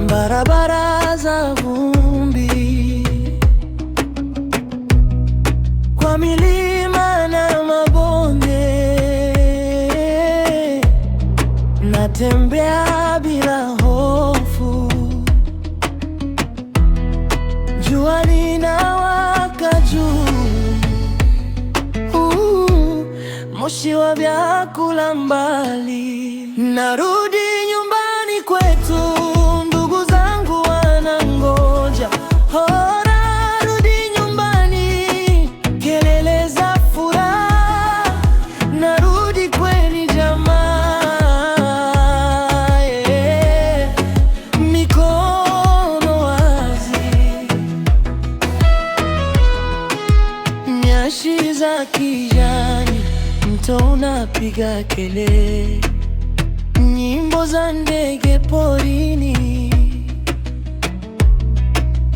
barabara za vumbi, kwa milima na mabonde, natembea bila hofu. Jua linawaka juu, moshi wa vyakula mbali. Narudi nyumbani kwetu, ndugu zangu wanangoja. Oh, narudi nyumbani, kelele za furaha. Narudi kweli jamaa, yeah. Mikono wazi, nyashi za kijani, mto unapiga kelele, nyimbo za ndege porini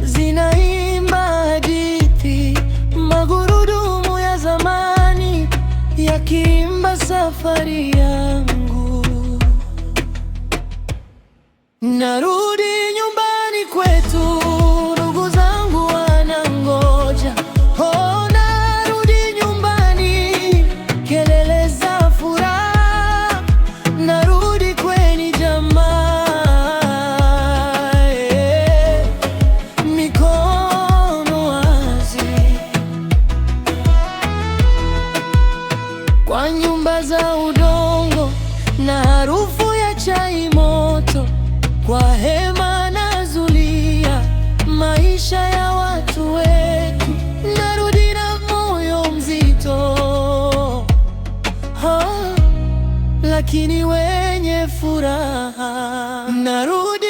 zinaimba hadithi, magurudumu ya zamani yakiimba safari yangu. Narudi nyumbani kwetu, ndugu zangu wanangoja. Oh, narudi nyumbani, kelele za furaha. Narudi kweni jamaa, yeah. Mikono wazi, kwa nyumba za udongo na harufu ya chai moto, kwa hema na zulia, maisha ya watu wetu. Narudi na moyo mzito, lakini wenye furaha. Narudi